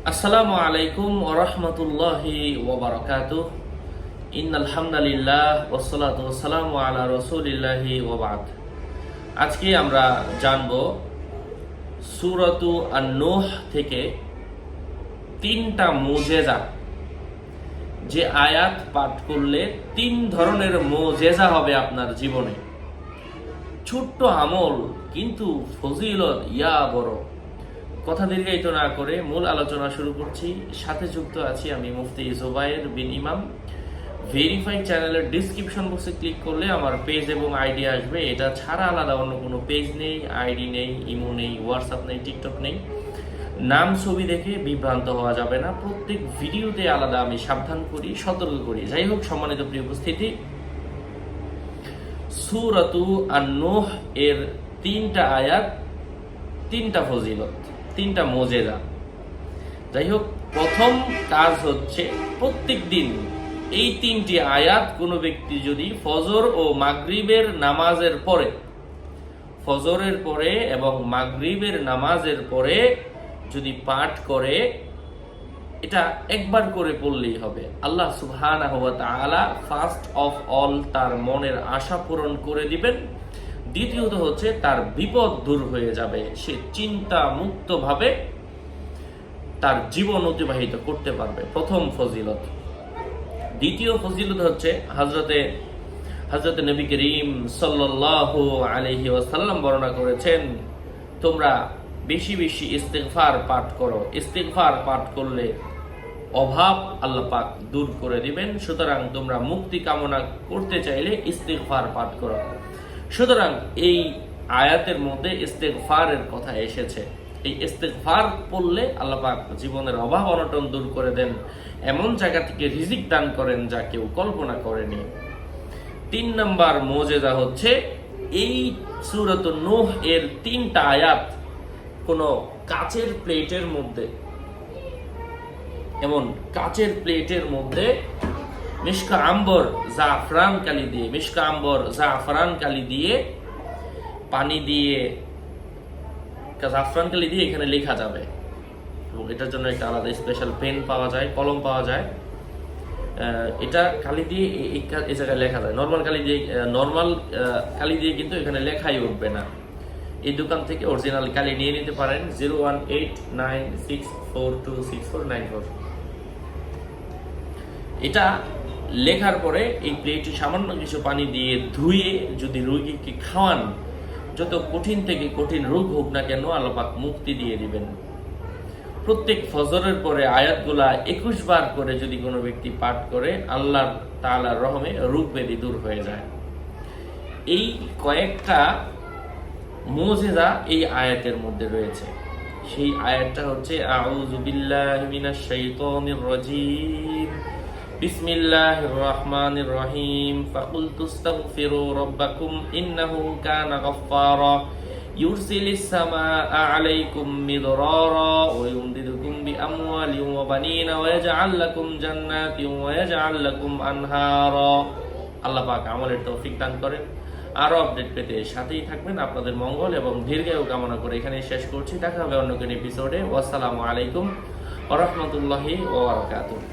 আসসালামু আলাইকুম ওয়া রাহমাতুল্লাহি ওয়া বারাকাতুহু। ইন্নাল হামদালিল্লাহ ওয়াসসালাতু ওয়াসসালামু আলা রাসূলিল্লাহি ওয়া বা'দ। আজকে আমরা জানব সূরাতু আন-নূহ থেকে তিনটা মুজিজা, যে আয়াত পাঠ করলে তিন ধরনের মুজিজা হবে আপনার জীবনে। ছোট্ট আমল কিন্তু ফজিলত ইয়া বড়। কথা দীর্ঘায়িত না করে মূল আলোচনা শুরু করছি। সাথে যুক্ত আছি আমি মুফতি জুবায়ের বিন ইমাম। ভেরিফাইড চ্যানেলের ডিসক্রিপশন বক্সে ক্লিক করলে আমার পেজ এবং আইডি আসবে। এটা ছাড়া আলাদা অন্য কোনো পেজ নেই, আইডি নেই, ইমো নেই, হোয়াটসঅ্যাপ নেই, টিকটক নেই। নাম ছবি দেখে বিভ্রান্ত হওয়া যাবে না। প্রত্যেক ভিডিওতে আলাদা আমি সাবধান করি, সতর্ক করি। যাই হোক, সম্মানিত প্রিয় উপস্থিতি, সূরাতু আন-নূহ এর তিনটা আয়াত, তিনটা ফজিলত, তিনটা মুজিজা। যাই হোক, প্রথম কাজ হচ্ছে প্রত্যেক দিন এই তিনটি আয়াত কোনো ব্যক্তি যদি ফজর ও মাগরিবের নামাজের পরে, ফজরের পরে এবং মাগরিবের নামাজের পরে যদি পাঠ করে, এটা একবার করে পড়লেই হবে। আল্লাহ সুবহানাহু ওয়া তাআলা ফার্স্ট অফ অল তার মনের আশা পূরণ করে দিবেন। দ্বিতীয়ত হচ্ছে তার বিপদ দূর হয়ে যাবে, সে চিন্তা মুক্তভাবে তার জীবন অতিবাহিত করতে পারবে। প্রথম ফজিলত। দ্বিতীয় ফজিলত হচ্ছে হযরতে নবী করিম সাল্লাল্লাহু আলাইহি ওয়াসাল্লাম বর্ণনা করেছেন, তোমরা বেশি বেশি ইস্তিগফার পাঠ করো। ইস্তিগফার পাঠ করলে অভাব আল্লাহ পাক দূর করে দিবেন। সুতরাং তোমরা মুক্তি কামনা করতে চাইলে ইস্তিগফার পাঠ করো। সুতরাং এই আয়াতের মধ্যে ইস্তিগফারের কথা এসেছে। এই ইস্তিগফার পড়লে আল্লাহ পাক জীবনের অভাব অনটন দূর করে দেন, এমন জায়গা থেকে রিজিক দান করেন যা কেউ কল্পনা করেনি। 3 নম্বর মুজিজা হচ্ছে এই সূরাতুন নূহ এর 3টা আয়াত কোন কাচের প্লেটের মধ্যে, এমন কাচের প্লেটের মধ্যে মিশকা আম্বর জাফরান কালি দিয়ে পানি দিয়ে জাফরান কালি দিয়ে এখানে লেখা যাবে। এবং এটার জন্য একটা আলাদা স্পেশাল পেন পাওয়া যায়, কলম পাওয়া যায়। এটা কালি দিয়ে এই জায়গায় লেখা যায়। নর্মাল কালি দিয়ে কিন্তু এখানে লেখাই উঠবে না। এই দোকান থেকে অরিজিনাল কালি নিয়ে নিতে পারেন। 018964264944। এটা লেখার পরে এই প্লেটে সামান্য কিছু পানি দিয়ে ধুয়ে যদি রোগীকে খাওয়ান, যত কঠিন থেকে কঠিন রোগ হোক না কেন আল্লাহ পাক মুক্তি দিয়ে দিবেন। প্রত্যেক ফজরের পরে আয়াতগুলা 21 বার করে যদি কোনো ব্যক্তি পাঠ করে, আল্লাহ তাআলার রহমে রোগ ব্যাধি দূর হয়ে যায়। এই কয়েকটা মুজিজা এই আয়াতের মধ্যে রয়েছে। সেই আয়াতটা হচ্ছে আউযু বিল্লাহি মিনাশ শাইতানির রাজীম, বিসমিল্লাহির রহমানির রহিম, ফাকুলতুস্তাগফিরু রাব্বাকুম ইন্নাহু কানা গাফফারা ইউরসিলিস সামাআ আলাইকুম মিদরারা ওয়া ইউমদিদুকুম বিআমওয়ালিন ওয়া বানিনা ওয়া ইয়াজআল লাকুম জান্নাতিন ওয়া ইয়াজআল লাকুম আনহারা। আল্লাহ পাক আমলের তৌফিক দান করেন। আরো আপডেট পেতে সাথেই থাকবেন। আপনাদের মঙ্গল এবং দীর্ঘায়ু কামনা করে এখানে শেষ করছি। দেখা হবে অন্য কোনো এপিসোডে। ওয়াসসালামু আলাইকুম ওয়া রাহমাতুল্লাহি ওয়া বারাকাতুহু।